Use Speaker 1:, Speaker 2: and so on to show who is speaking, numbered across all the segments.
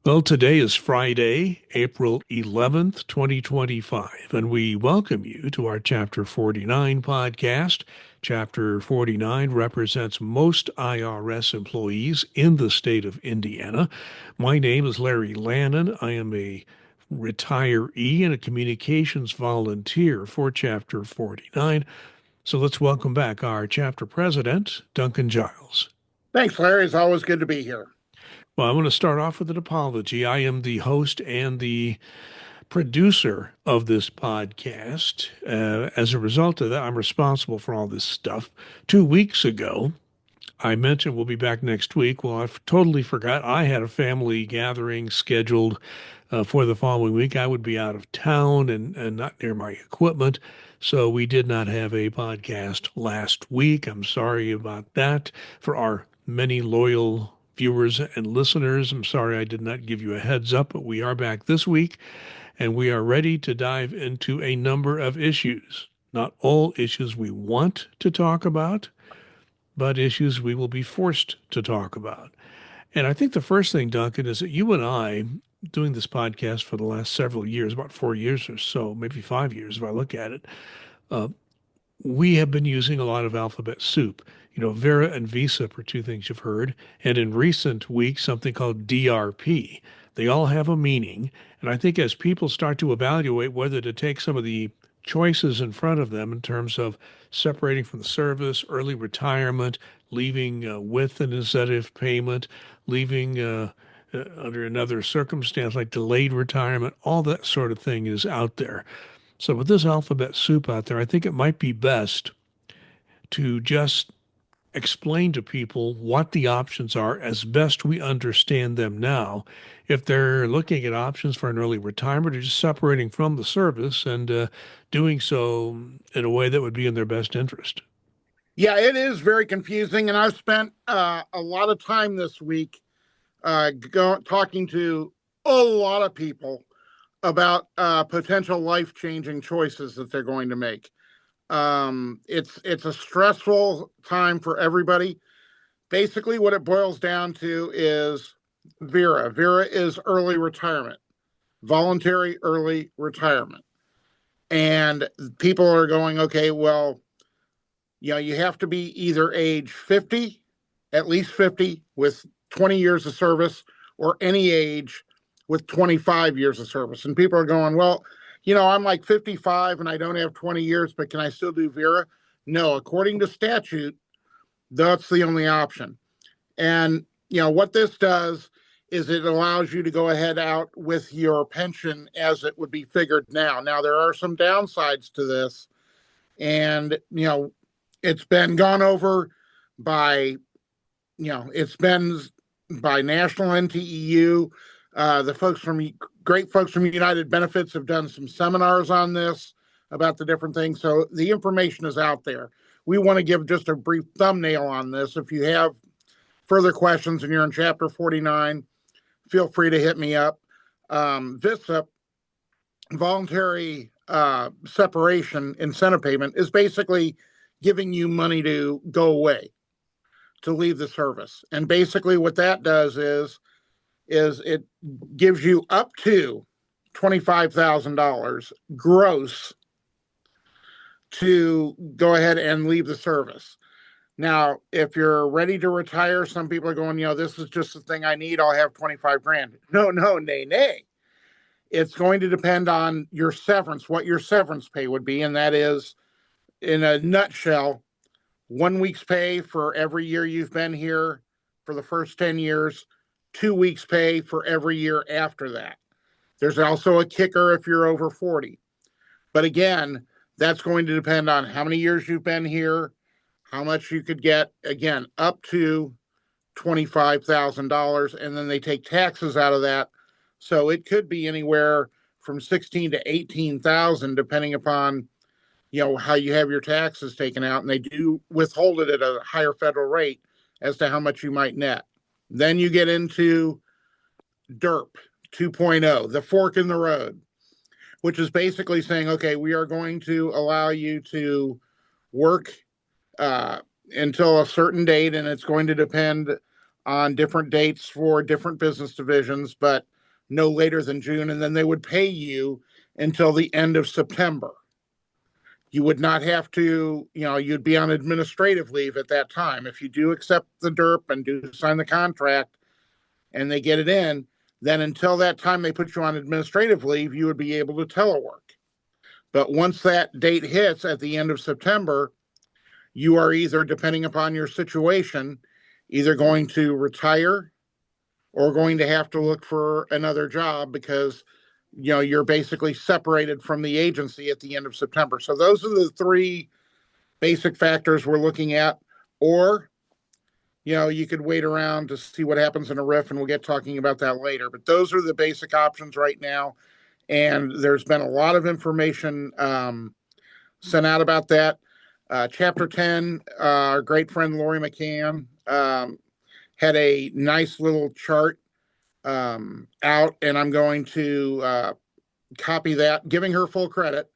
Speaker 1: Well, today is Friday, April 11th, 2025, and we welcome you to our Chapter 49 podcast. Chapter 49 represents most IRS employees in the state of Indiana. My name is Larry Lannan. I am a retiree and a communications volunteer for Chapter 49. So let's welcome back our chapter president, Duncan Giles.
Speaker 2: Thanks, Larry. It's always good to be here.
Speaker 1: Well, I want to start off with an apology. I am the host and the producer of this podcast. As a result of that, I'm responsible for all this stuff. 2 weeks ago, I mentioned we'll be back next week. Well, I totally forgot. I had a family gathering scheduled for the following week. I would be out of town and not near my equipment. So we did not have a podcast last week. I'm sorry about that. For our many loyal viewers and listeners, I'm sorry I did not give you a heads up, but we are back this week and we are ready to dive into a number of issues. Not all issues we want to talk about, but issues we will be forced to talk about. And I think the first thing, Duncan, is that you and I, doing this podcast for the last several years, about 4 years or so, maybe 5 years if I look at it, uh, we have been using a lot of alphabet soup. You know, VERA and VSIP are two things you've heard. And in recent weeks, something called DRP. They all have a meaning. And I think as people start to evaluate whether to take some of the choices in front of them in terms of separating from the service, early retirement, leaving with an incentive payment, leaving under another circumstance like delayed retirement, all that sort of thing is out there. So with this alphabet soup out there, I think it might be best to just explain to people what the options are as best we understand them now. If they're looking at options for an early retirement or just separating from the service and doing so in a way that would be in their best interest.
Speaker 2: Yeah, it is very confusing, and I've spent a lot of time this week talking to a lot of people about potential life-changing choices that they're going to make. It's a stressful time for everybody. Basically, what it boils down to is VERA. VERA is early retirement, voluntary early retirement. And people are going, okay, well, you have to be either age 50, at least 50, with 20 years of service, or any age with 25 years of service. And people are going, well, I'm like 55 and I don't have 20 years, but can I still do VERA? No, according to statute, that's the only option. And, what this does is it allows you to go ahead out with your pension as it would be figured now. Now, there are some downsides to this. And, it's been gone over by, it's been by National NTEU. The great folks from United Benefits have done some seminars on this about the different things. So the information is out there. We want to give just a brief thumbnail on this. If you have further questions and you're in Chapter 49, feel free to hit me up. VSIP, voluntary separation incentive payment, is basically giving you money to go away, to leave the service. And basically what that does is it gives you up to $25,000 gross to go ahead and leave the service. Now, if you're ready to retire, some people are going, this is just the thing I need. I'll have 25 grand. No, nay. It's going to depend on your severance, what your severance pay would be. And that is, in a nutshell, 1 week's pay for every year you've been here for the first 10 years, 2 weeks pay for every year after that. There's also a kicker if you're over 40. But again, that's going to depend on how many years you've been here, how much you could get, again, up to $25,000, and then they take taxes out of that. So it could be anywhere from 16 to 18,000, depending upon, how you have your taxes taken out, and they do withhold it at a higher federal rate as to how much you might net. Then you get into DERP 2.0, the fork in the road, which is basically saying, okay, we are going to allow you to work until a certain date, and it's going to depend on different dates for different business divisions, but no later than June. And then they would pay you until the end of September. You would not have to, you'd be on administrative leave at that time. If you do accept the DERP and do sign the contract and they get it in, then until that time they put you on administrative leave, you would be able to telework. But once that date hits at the end of September, you are either, depending upon your situation, either going to retire or going to have to look for another job because you're basically separated from the agency at the end of September. So those are the three basic factors we're looking at. Or you could wait around to see what happens in a riff, and we'll get talking about that later. But those are the basic options right now. And there's been a lot of information sent out about that. Chapter 10, our great friend Lori McCann had a nice little chart out, and I'm going to copy that, giving her full credit.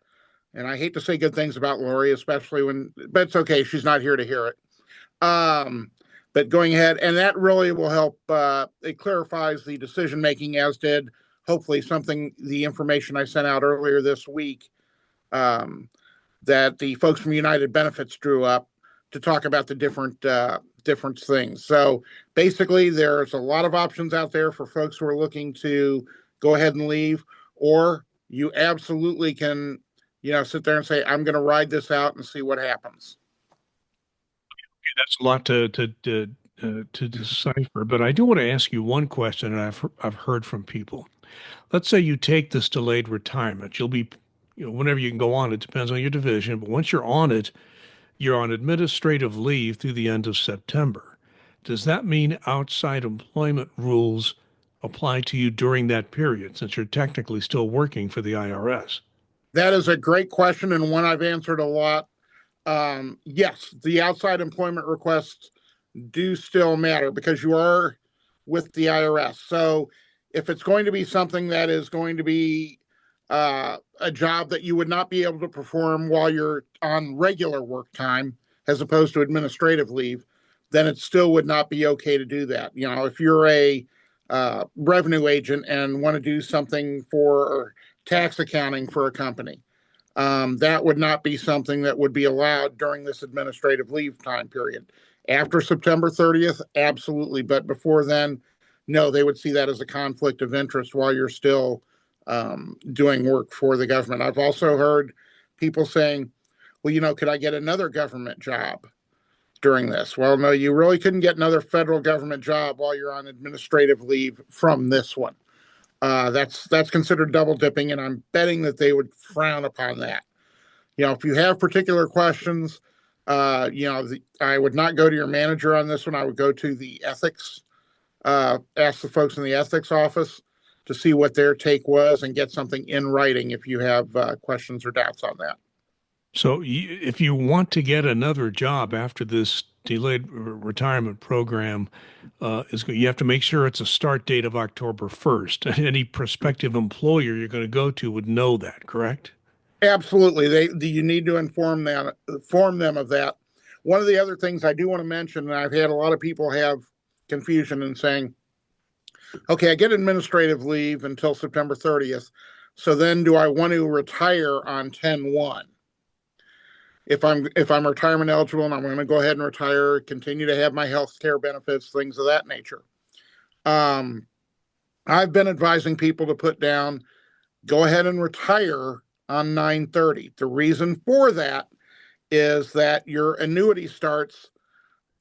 Speaker 2: And I hate to say good things about Lori, especially but it's okay. She's not here to hear it. But going ahead, and that really will help. It clarifies the decision making, as did hopefully the information I sent out earlier this week that the folks from United Benefits drew up to talk about the different things. So basically, there's a lot of options out there for folks who are looking to go ahead and leave, or you absolutely can, sit there and say, I'm going to ride this out and see what happens.
Speaker 1: That's a lot to decipher, but I do want to ask you one question that I've heard from people. Let's say you take this delayed retirement. You'll be, whenever you can go on, it depends on your division, but once you're on it, you're on administrative leave through the end of September. Does that mean outside employment rules apply to you during that period, since you're technically still working for the IRS?
Speaker 2: That is a great question, and one I've answered a lot. Yes, the outside employment requests do still matter because you are with the IRS. So if it's going to be something that is going to be a job that you would not be able to perform while you're on regular work time, as opposed to administrative leave, then it still would not be okay to do that. If you're a revenue agent and want to do something for tax accounting for a company, that would not be something that would be allowed during this administrative leave time period. After September 30th, absolutely. But before then, no, they would see that as a conflict of interest while you're still doing work for the government. I've also heard people saying, well, could I get another government job during this? Well, no, you really couldn't get another federal government job while you're on administrative leave from this one. That's considered double dipping, and I'm betting that they would frown upon that. If you have particular questions, I would not go to your manager on this one. I would go to the ethics, ask the folks in the ethics office to see what their take was and get something in writing if you have questions or doubts on that.
Speaker 1: So if you want to get another job after this delayed retirement program you have to make sure it's a start date of October 1st. Any prospective employer you're going to go to would know that, correct?
Speaker 2: Absolutely. You need to inform them of that. One of the other things I do want to mention, and I've had a lot of people have confusion in saying, okay, I get administrative leave until September 30th. So then do I want to retire on 10/1? If I'm retirement eligible and I'm going to go ahead and retire, continue to have my health care benefits, things of that nature. I've been advising people to put down, go ahead and retire on 9/30. The reason for that is that your annuity starts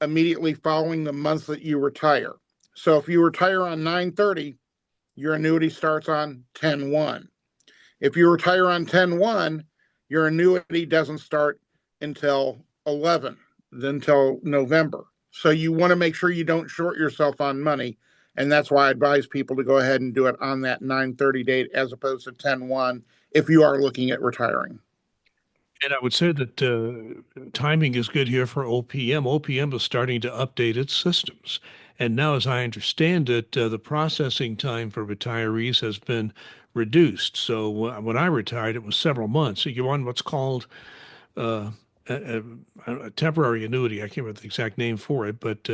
Speaker 2: immediately following the month that you retire. So if you retire on 9/30, your annuity starts on 10/1. If you retire on 10/1, your annuity doesn't start until November. So you want to make sure you don't short yourself on money. And that's why I advise people to go ahead and do it on that 9/30 date as opposed to 10/1 if you are looking at retiring.
Speaker 1: And I would say that timing is good here for OPM. OPM is starting to update its systems. And now, as I understand it, the processing time for retirees has been reduced. So when I retired, it was several months. So you're on what's called a temporary annuity. I can't remember the exact name for it, but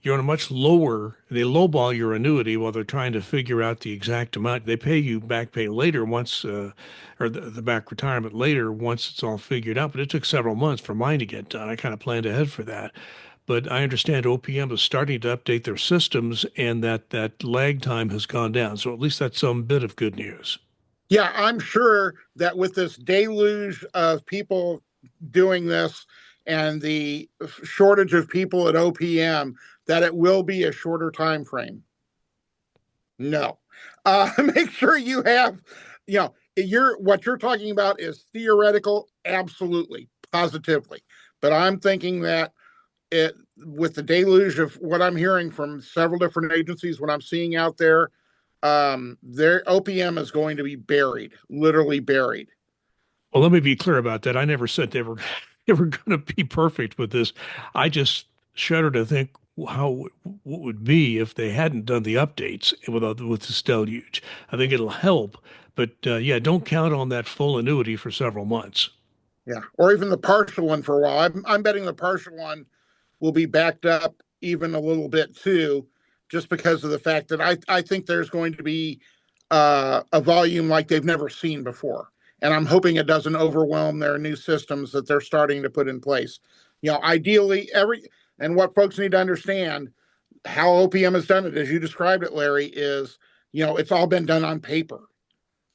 Speaker 1: you're on a much lower, they lowball your annuity while they're trying to figure out the exact amount. They pay you back pay later once, or the back retirement later once it's all figured out. But it took several months for mine to get done. I kind of planned ahead for that. But I understand OPM is starting to update their systems and that lag time has gone down. So at least that's some bit of good news.
Speaker 2: Yeah, I'm sure that with this deluge of people doing this and the shortage of people at OPM, that it will be a shorter time frame. No. Make sure you have, what you're talking about is theoretical, absolutely, positively. But I'm thinking that it, with the deluge of what I'm hearing from several different agencies, what I'm seeing out there, their OPM is going to be buried, literally buried.
Speaker 1: Well, let me be clear about that. I never said they were they were going to be perfect with this. I just shudder to think how what would be if they hadn't done the updates with this deluge. I think it'll help, but yeah, don't count on that full annuity for several months.
Speaker 2: Yeah, or even the partial one for a while. I'm betting the partial one will be backed up even a little bit too, just because of the fact that I think there's going to be a volume like they've never seen before, and I'm hoping it doesn't overwhelm their new systems that they're starting to put in place. Ideally, and what folks need to understand how OPM has done it, as you described it, Larry, is it's all been done on paper.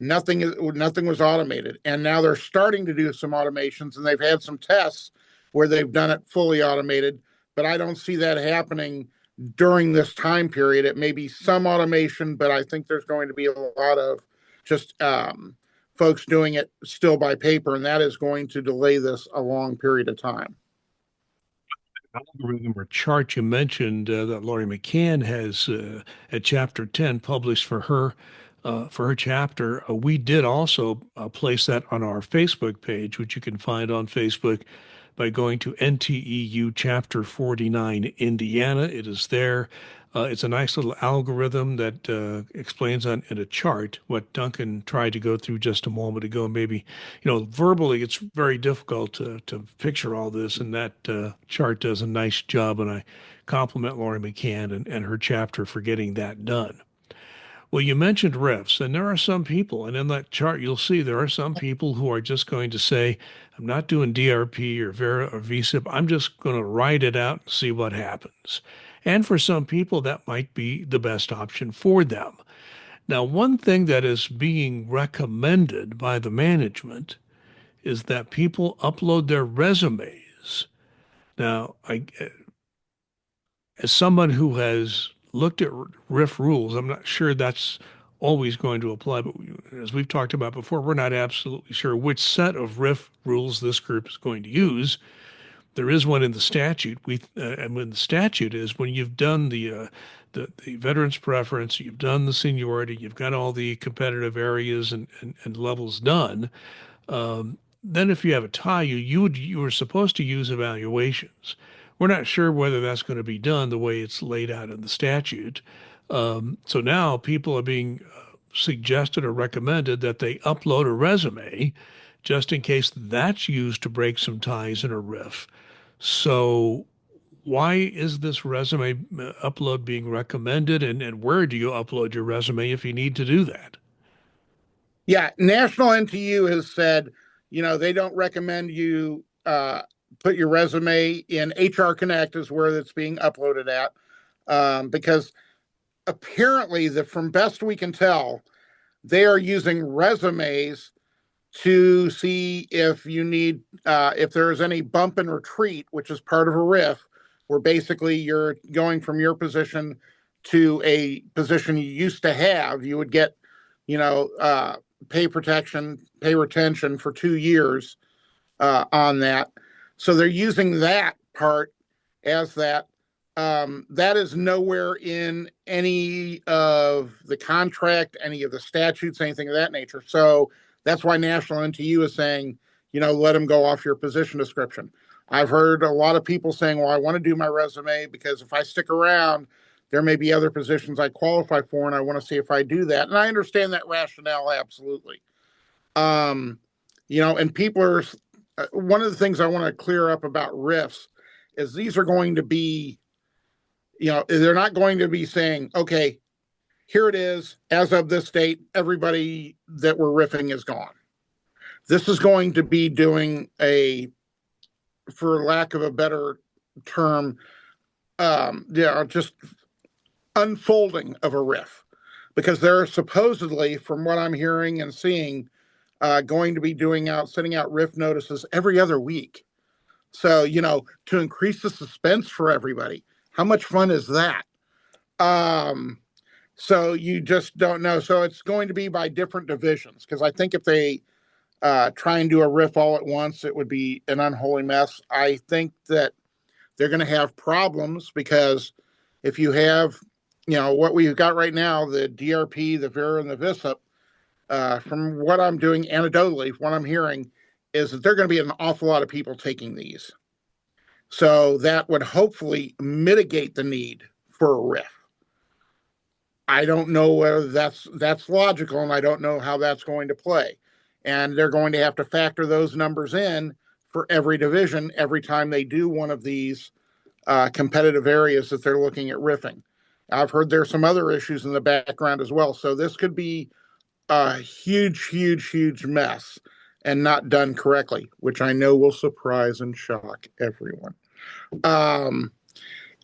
Speaker 2: Nothing was automated, and now they're starting to do some automations, and they've had some tests where they've done it fully automated. But I don't see that happening during this time period. It may be some automation, but I think there's going to be a lot of just folks doing it still by paper, and that is going to delay this a long period of time.
Speaker 1: Algorithm or chart you mentioned that Laurie McCann has at Chapter 10 published for her chapter. We did also place that on our Facebook page, which you can find on Facebook by going to NTEU Chapter 49 Indiana. It is there. It's a nice little algorithm that explains in a chart what Duncan tried to go through just a moment ago. Maybe, verbally, it's very difficult to picture all this, and that chart does a nice job. And I compliment Laurie McCann and her chapter for getting that done. Well, you mentioned riffs, and there are some people, and in that chart you'll see there are some people who are just going to say, I'm not doing DRP or VERA or VSIP. I'm just going to write it out and see what happens. And for some people, that might be the best option for them. Now, one thing that is being recommended by the management is that people upload their resumes. Now, as someone who has looked at Riff rules, I'm not sure that's always going to apply. But as we've talked about before, we're not absolutely sure which set of Riff rules this group is going to use. There is one in the statute. And when the statute is when you've done the veterans preference, you've done the seniority, you've got all the competitive areas and levels done. Then if you have a tie, you were supposed to use evaluations. We're not sure whether that's going to be done the way it's laid out in the statute. So now people are being suggested or recommended that they upload a resume just in case that's used to break some ties in a riff. So why is this resume upload being recommended, and where do you upload your resume if you need to do that?
Speaker 2: Yeah, National NTU has said, they don't recommend you put your resume in HR Connect is where it's being uploaded at, because apparently, from best we can tell, they are using resumes to see if you need if there's any bump and retreat, which is part of a riff, where basically you're going from your position to a position you used to have. You would get, pay protection, pay retention for 2 years on that. So they're using that part as that. That is nowhere in any of the contract, any of the statutes, anything of that nature. So that's why National NTU is saying, let them go off your position description. I've heard a lot of people saying, well, I want to do my resume because if I stick around, there may be other positions I qualify for, and I want to see if I do that. And I understand that rationale absolutely. And people are, one of the things I want to clear up about riffs is these are going to be They're not going to be saying, okay, here it is. As of this date, everybody that we're riffing is gone. This is going to be doing for lack of a better term, just unfolding of a riff. Because they're supposedly, from what I'm hearing and seeing, going to be sending out riff notices every other week. So, to increase the suspense for everybody. How much fun is that? So you just don't know. So it's going to be by different divisions, because I think if they try and do a riff all at once, it would be an unholy mess. I think that they're going to have problems, because if you have, what we've got right now, the DRP, the VERA, and the VSIP, from what I'm doing anecdotally, what I'm hearing is that there are going to be an awful lot of people taking these. So that would hopefully mitigate the need for a riff. I don't know whether that's logical, and I don't know how that's going to play. And they're going to have to factor those numbers in for every division every time they do one of these competitive areas that they're looking at riffing. I've heard there's some other issues in the background as well. So this could be a huge, huge, huge mess and not done correctly, which I know will surprise and shock everyone.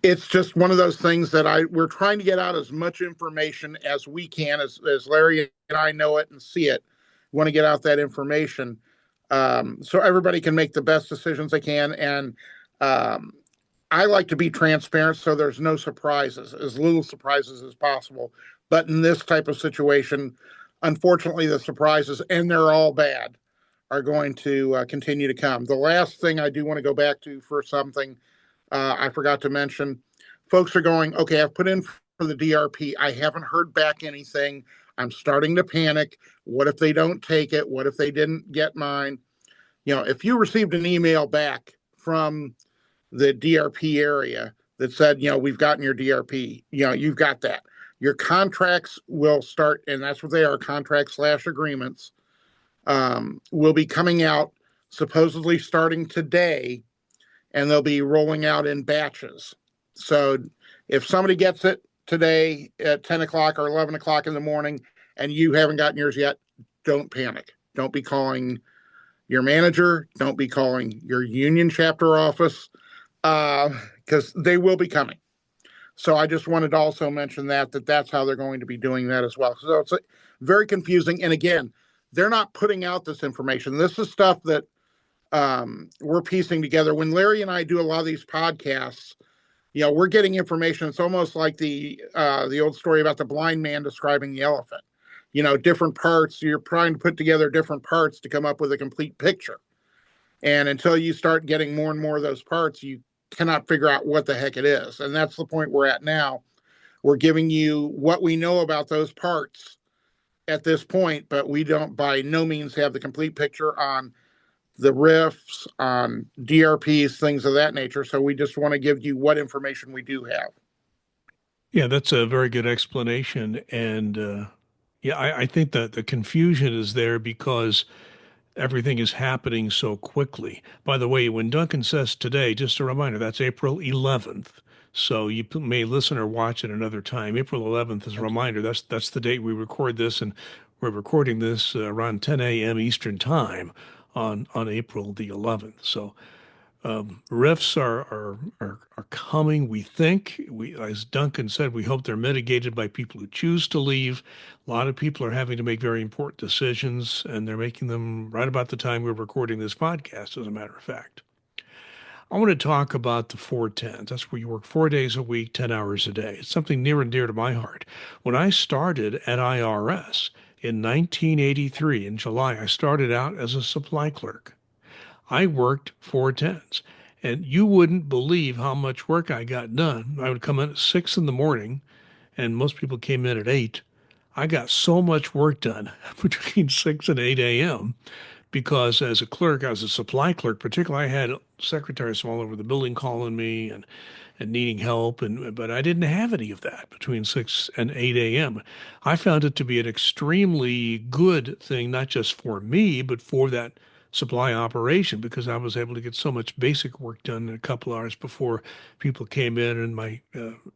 Speaker 2: It's just one of those things that we're trying to get out as much information as we can, as Larry and I know it and see it. We want to get out that information so everybody can make the best decisions they can. And I like to be transparent, so there's no surprises, as little surprises as possible. But in this type of situation, unfortunately, the surprises, and they're all bad, are going to continue to come. The last thing I do want to go back to for something I forgot to mention, folks are going, okay, I've put in for the DRP. I haven't heard back anything. I'm starting to panic. What if they don't take it? What if they didn't get mine? If you received an email back from the DRP area that said, we've gotten your DRP, you've got that. Your contracts will start, and that's what they are, contracts/agreements, will be coming out supposedly starting today, and they'll be rolling out in batches. So if somebody gets it today at 10 o'clock or 11 o'clock in the morning and you haven't gotten yours yet, don't panic. Don't be calling your manager. Don't be calling your union chapter office, because they will be coming. So I just wanted to also mention that's how they're going to be doing that as well. So it's very confusing. And again, they're not putting out this information. This is stuff that we're piecing together. When Larry and I do a lot of these podcasts, we're getting information. It's almost like the old story about the blind man describing the elephant. Different parts. You're trying to put together different parts to come up with a complete picture. And until you start getting more and more of those parts, you cannot figure out what the heck it is. And that's the point we're at now. We're giving you what we know about those parts at this point, but we don't by no means have the complete picture on the riffs, on DRPs, things of that nature. So we just want to give you what information we do have.
Speaker 1: Yeah, that's a very good explanation. And yeah, I think that the confusion is there because everything is happening so quickly. By the way, when Duncan says today, just a reminder, that's April 11th. So you may listen or watch at another time. April 11th is a reminder. That's the date we record this, and we're recording this around 10 a.m. Eastern Time on April the 11th. So Rifts are coming. We think as Duncan said, we hope they're mitigated by people who choose to leave. A lot of people are having to make very important decisions, and they're making them right about the time we're recording this podcast, as a matter of fact. I want to talk about the 410s. That's where you work 4 days a week, 10 hours a day. It's something near and dear to my heart. When I started at IRS in 1983, in July, I started out as a supply clerk. I worked 410s, and you wouldn't believe how much work I got done. I would come in at 6 in the morning, and most people came in at 8. I got so much work done between 6 and 8 a.m. because as a clerk, as a supply clerk, particularly, I had secretaries from all over the building calling me and needing help, but I didn't have any of that between 6 and 8 a.m. I found it to be an extremely good thing, not just for me, but for that supply operation because I was able to get so much basic work done in a couple hours before people came in, and my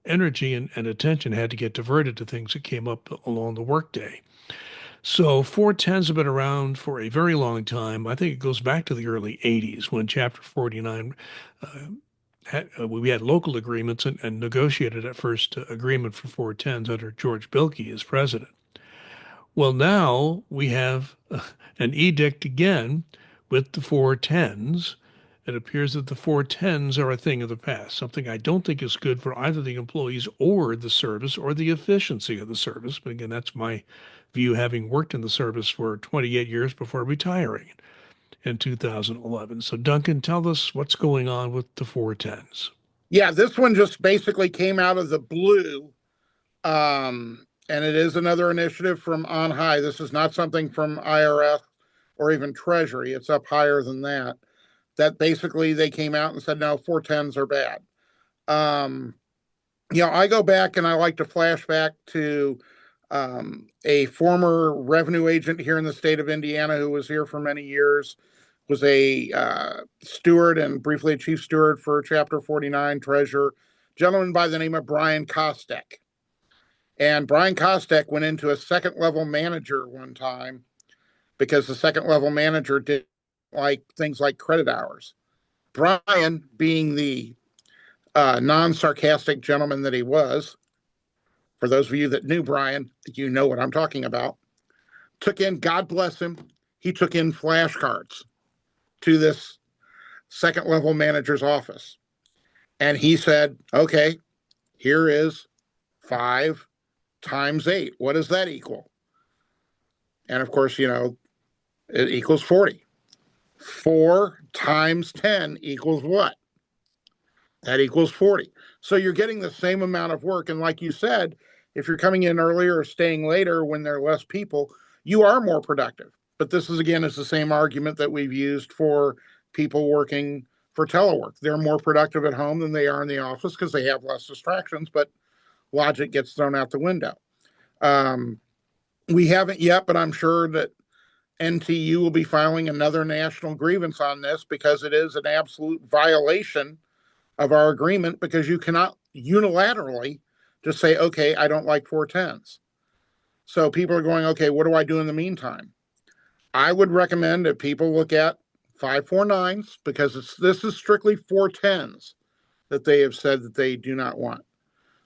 Speaker 1: energy and attention had to get diverted to things that came up along the workday. So 410s have been around for a very long time. I think it goes back to the early 80s when Chapter 49 we had local agreements and negotiated that first agreement for 410s under George Bilkey as president. Well, now we have an edict again with the 410s. It appears that the 410s are a thing of the past, something I don't think is good for either the employees or the service or the efficiency of the service. But again, that's my view, having worked in the service for 28 years before retiring in 2011. So, Duncan, tell us what's going on with the 410s.
Speaker 2: Yeah, this one just basically came out of the blue. And it is another initiative from on high. This is not something from IRS or even Treasury. It's up higher than that. That basically they came out and said, no, 410s are bad. I go back and I like to flash back to a former revenue agent here in the state of Indiana who was here for many years, was a steward and briefly a chief steward for Chapter 49 treasurer, gentleman by the name of Brian Kostek. And Brian Kostek went into a second level manager one time because the second level manager did like things like credit hours. Brian, being the non-sarcastic gentleman that he was, for those of you that knew Brian, you know what I'm talking about, took in, God bless him, he took in flashcards to this second level manager's office. And he said, okay, here is 5 times 8. What does that equal? And of course, it equals 40. 4 times 10 equals what? That equals 40. So you're getting the same amount of work. And like you said, if you're coming in earlier or staying later when there are less people, you are more productive. But this is, again, is the same argument that we've used for people working for telework. They're more productive at home than they are in the office because they have less distractions, but logic gets thrown out the window. We haven't yet, but I'm sure that NTU will be filing another national grievance on this because it is an absolute violation of our agreement, because you cannot unilaterally just say, okay, I don't like 410s. So people are going, okay, what do I do in the meantime? I would recommend that people look at 549s because this is strictly 410s that they have said that they do not want.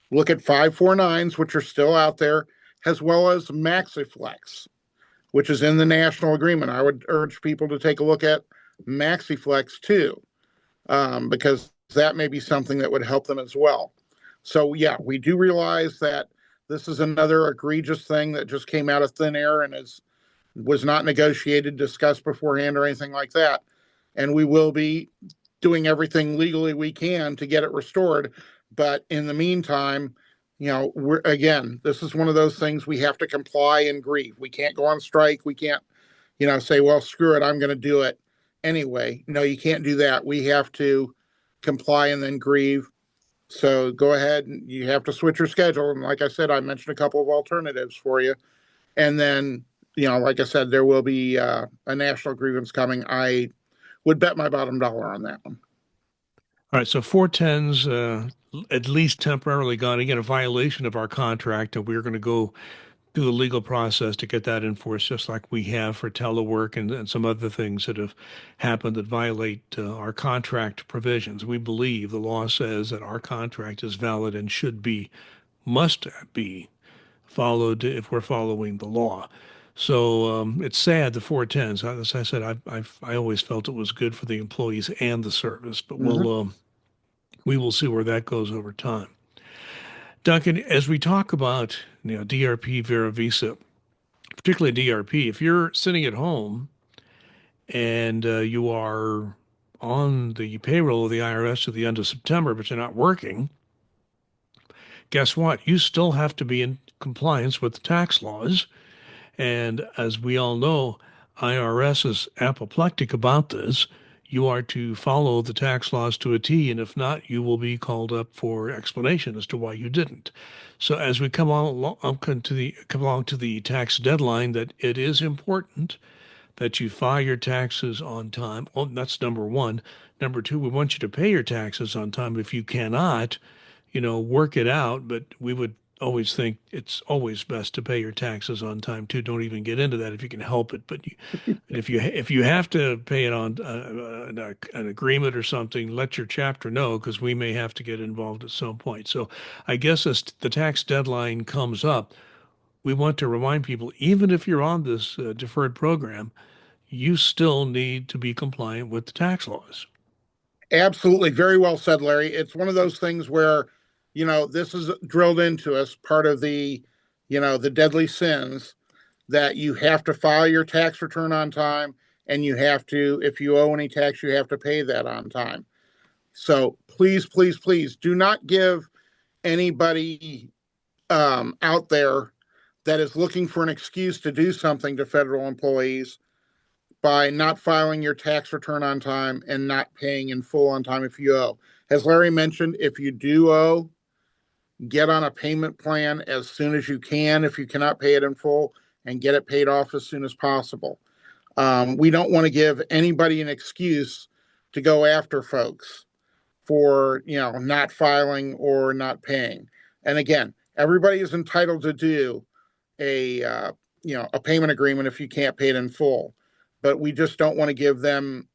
Speaker 2: Look at 549s, which are still out there, as well as MaxiFlex, which is in the national agreement. I would urge people to take a look at MaxiFlex too, because that may be something that would help them as well. So yeah, we do realize that this is another egregious thing that just came out of thin air and was not negotiated, discussed beforehand or anything like that. And we will be doing everything legally we can to get it restored. But in the meantime, this is one of those things we have to comply and grieve. We can't go on strike. We can't, say, well, screw it, I'm going to do it anyway. No, you can't do that. We have to comply and then grieve. So go ahead, and you have to switch your schedule. And like I said, I mentioned a couple of alternatives for you. And then, like I said, there will be a national grievance coming. I would bet my bottom dollar on that one.
Speaker 1: All right, so 410's at least temporarily gone. Again, a violation of our contract, and we're going to go through the legal process to get that enforced, just like we have for telework and some other things that have happened that violate our contract provisions. We believe the law says that our contract is valid and must be followed if we're following the law. So it's sad, the 410s. As I said, I always felt it was good for the employees and the service, but we will see where that goes over time. Duncan, as we talk about DRP, VERA, VSIP, particularly DRP, if you're sitting at home and you are on the payroll of the IRS to the end of September, but you're not working, guess what? You still have to be in compliance with the tax laws. And as we all know, IRS is apoplectic about this. You are to follow the tax laws to a T, and if not, you will be called up for explanation as to why you didn't. So as we come along to the tax deadline, that it is important that you file your taxes on time. Oh, that's number one. Number two, we want you to pay your taxes on time. If you cannot, work it out. But we would always think it's always best to pay your taxes on time too. Don't even get into that if you can help it. But if you have to pay it on an agreement or something, let your chapter know because we may have to get involved at some point. So I guess as the tax deadline comes up, we want to remind people, even if you're on this deferred program, you still need to be compliant with the tax laws.
Speaker 2: Absolutely. Very well said, Larry. It's one of those things where, this is drilled into us, part of the deadly sins that you have to file your tax return on time. And you have to, if you owe any tax, you have to pay that on time. So please, please, please do not give anybody out there that is looking for an excuse to do something to federal employees by not filing your tax return on time and not paying in full on time if you owe. As Larry mentioned, if you do owe, get on a payment plan as soon as you can if you cannot pay it in full, and get it paid off as soon as possible. We don't want to give anybody an excuse to go after folks for not filing or not paying. And again, everybody is entitled to do a payment agreement if you can't pay it in full, but we just don't want to give them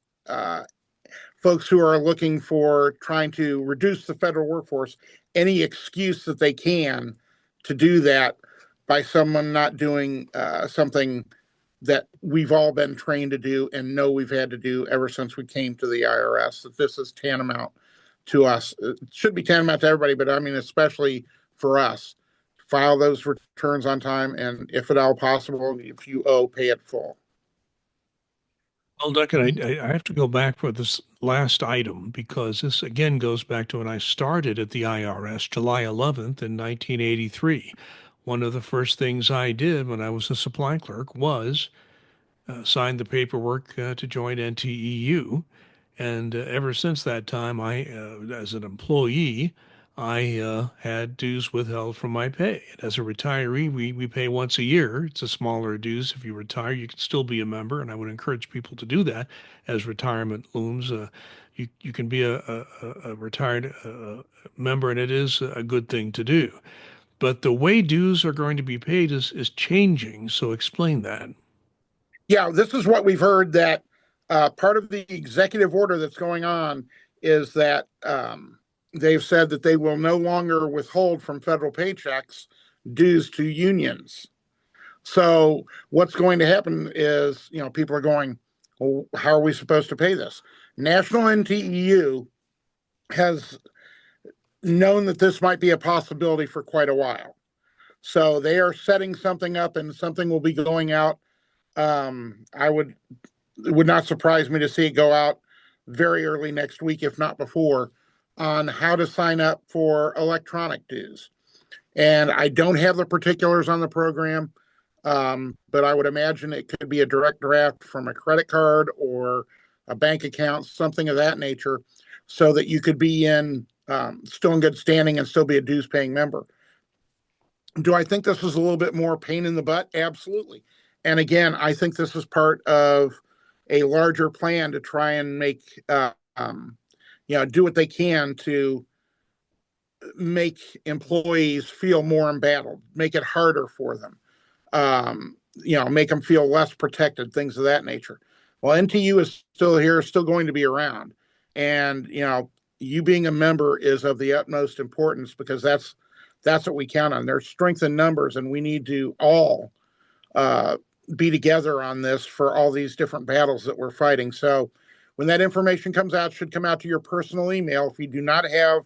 Speaker 2: folks who are looking for trying to reduce the federal workforce any excuse that they can to do that by someone not doing something that we've all been trained to do and know we've had to do ever since we came to the IRS. That this is tantamount to us. It should be tantamount to everybody, but I mean, especially for us. File those returns on time, and if at all possible, if you owe, pay it full.
Speaker 1: Well, Duncan, I have to go back for this last item because this again goes back to when I started at the IRS, July 11th in 1983. One of the first things I did when I was a supply clerk was sign the paperwork to join NTEU. And ever since that time, as an employee, I had dues withheld from my pay. And as a retiree, we pay once a year. It's a smaller dues. If you retire, you can still be a member, and I would encourage people to do that as retirement looms. You can be a retired member, and it is a good thing to do. But the way dues are going to be paid is changing. So explain that.
Speaker 2: Yeah, this is what we've heard, that part of the executive order that's going on is that they've said that they will no longer withhold from federal paychecks dues to unions. So what's going to happen is, people are going, well, how are we supposed to pay this? National NTEU has known that this might be a possibility for quite a while. So they are setting something up, and something will be going out. It would not surprise me to see it go out very early next week, if not before, on how to sign up for electronic dues. And I don't have the particulars on the program, but I would imagine it could be a direct draft from a credit card or a bank account, something of that nature, so that you could be still in good standing and still be a dues paying member. Do I think this is a little bit more pain in the butt? Absolutely. And again, I think this is part of a larger plan to try and make, do what they can to make employees feel more embattled, make it harder for them, make them feel less protected, things of that nature. Well, NTU is still here, still going to be around. And, you being a member is of the utmost importance, because that's what we count on. There's strength in numbers, and we need to all be together on this for all these different battles that we're fighting. So when that information comes out, it should come out to your personal email. If you do not have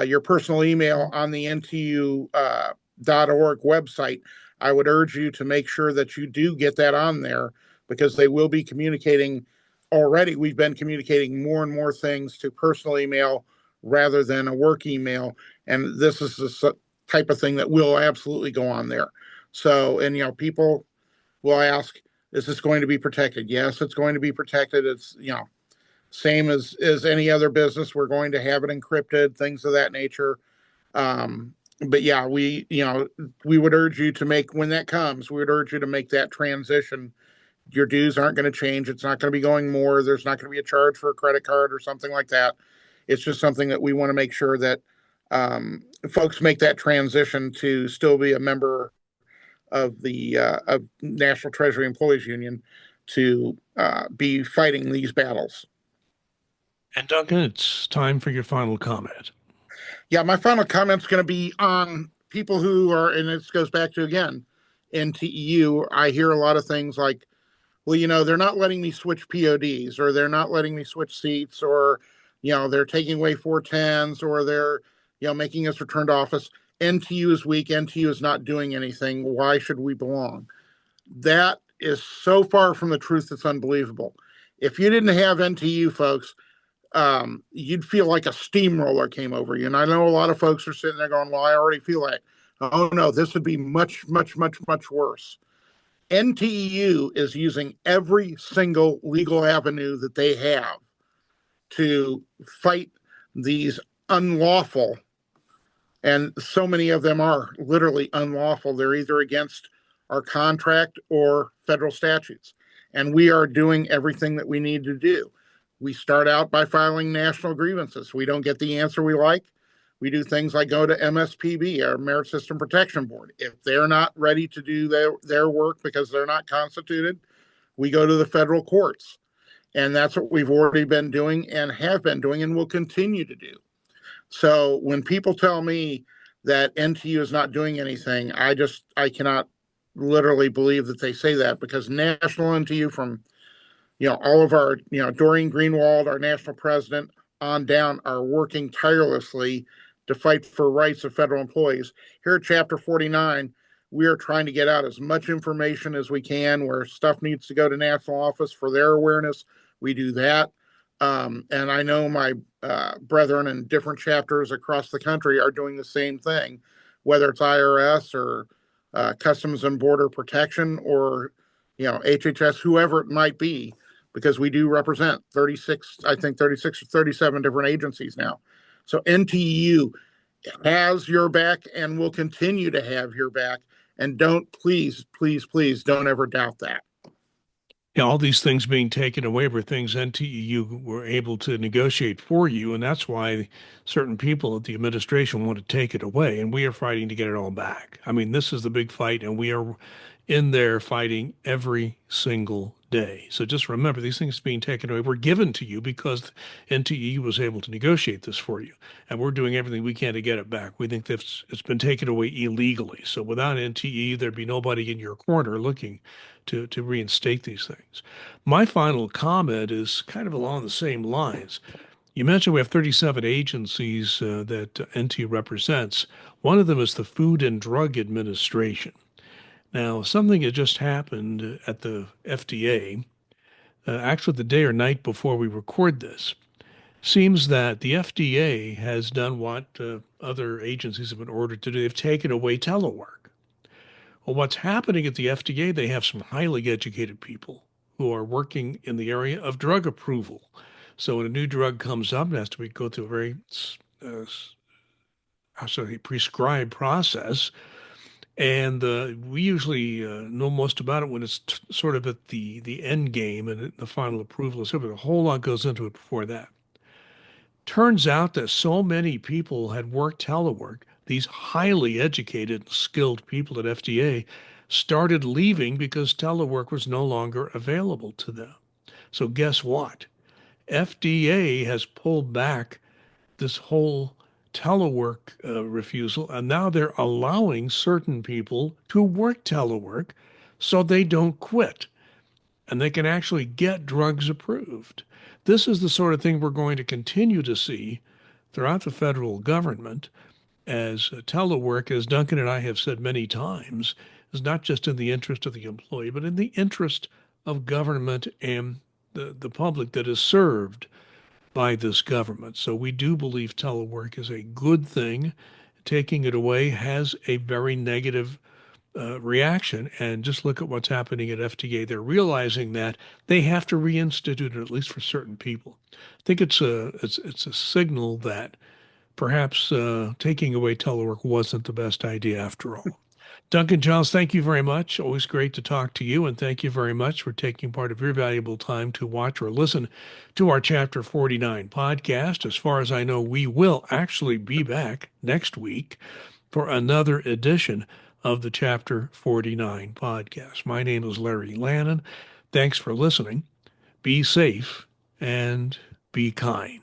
Speaker 2: your personal email on the NTU.org website, I would urge you to make sure that you do get that on there, because they will be communicating. Already, we've been communicating more and more things to personal email rather than a work email. And this is the type of thing that will absolutely go on there. So, and, people will ask, is this going to be protected? Yes, it's going to be protected. It's, same as any other business. We're going to have it encrypted, things of that nature. But yeah, we would urge you to make, when that comes, we would urge you to make that transition your dues aren't going to change. It's not going to be going more. There's not going to be a charge for a credit card or something like that. It's just something that we want to make sure that folks make that transition to still be a member of the of National Treasury Employees Union to be fighting these battles.
Speaker 1: And Duncan, it's time for your final comment.
Speaker 2: Yeah, my final comment is going to be on people who are, and this goes back to again, NTEU. I hear a lot of things like, well, they're not letting me switch PODs, or they're not letting me switch seats, or, they're taking away 410s, or they're, making us return to office. NTU is weak. NTU is not doing anything. Why should we belong? That is so far from the truth. It's unbelievable. If you didn't have NTU, folks, you'd feel like a steamroller came over you. And I know a lot of folks are sitting there going, well, I already feel like, oh no, this would be much, much, much, much worse. NTEU is using every single legal avenue that they have to fight these unlawful, and so many of them are literally unlawful. They're either against our contract or federal statutes. And we are doing everything that we need to do. We start out by filing national grievances. We don't get the answer we like. We do things like go to MSPB, our Merit System Protection Board. If they're not ready to do their work because they're not constituted, we go to the federal courts. And that's what we've already been doing and have been doing and will continue to do. So when people tell me that NTU is not doing anything, I cannot literally believe that they say that, because national NTU, from all of our, Doreen Greenwald, our national president, on down, are working tirelessly to fight for rights of federal employees. Here at Chapter 49, we are trying to get out as much information as we can. Where stuff needs to go to national office for their awareness, we do that. And I know my brethren in different chapters across the country are doing the same thing, whether it's IRS or Customs and Border Protection, or HHS, whoever it might be, because we do represent 36 or 37 different agencies now. So NTU has your back and will continue to have your back. And don't, please, please, please don't ever doubt that.
Speaker 1: Yeah, all these things being taken away were things NTEU were able to negotiate for you, and that's why certain people at the administration want to take it away, and we are fighting to get it all back. I mean, this is the big fight, and we are in there fighting every single day. So just remember, these things being taken away were given to you because NTEU was able to negotiate this for you, and we're doing everything we can to get it back. We think that it's been taken away illegally. So without NTEU, there'd be nobody in your corner looking to reinstate these things. My final comment is kind of along the same lines. You mentioned we have 37 agencies that NT represents. One of them is the Food and Drug Administration. Now, something had just happened at the FDA, actually the day or night before we record this. Seems that the FDA has done what other agencies have been ordered to do. They've taken away telework. Well, what's happening at the FDA, they have some highly educated people who are working in the area of drug approval. So when a new drug comes up, it has to go through a very prescribed process. And we usually know most about it when it's sort of at the end game and the final approval. So a whole lot goes into it before that. Turns out that so many people had worked telework, these highly educated, skilled people at FDA started leaving because telework was no longer available to them. So guess what? FDA has pulled back this whole telework refusal, and now they're allowing certain people to work telework so they don't quit and they can actually get drugs approved. This is the sort of thing we're going to continue to see throughout the federal government, as telework, as Duncan and I have said many times, is not just in the interest of the employee, but in the interest of government and the public that is served by this government. So we do believe telework is a good thing. Taking it away has a very negative reaction. And just look at what's happening at FDA. They're realizing that they have to reinstitute it, at least for certain people. I think it's a signal that perhaps taking away telework wasn't the best idea after all. Duncan Giles, thank you very much. Always great to talk to you, and thank you very much for taking part of your valuable time to watch or listen to our Chapter 49 podcast. As far as I know, we will actually be back next week for another edition of the Chapter 49 podcast. My name is Larry Lannan. Thanks for listening. Be safe and be kind.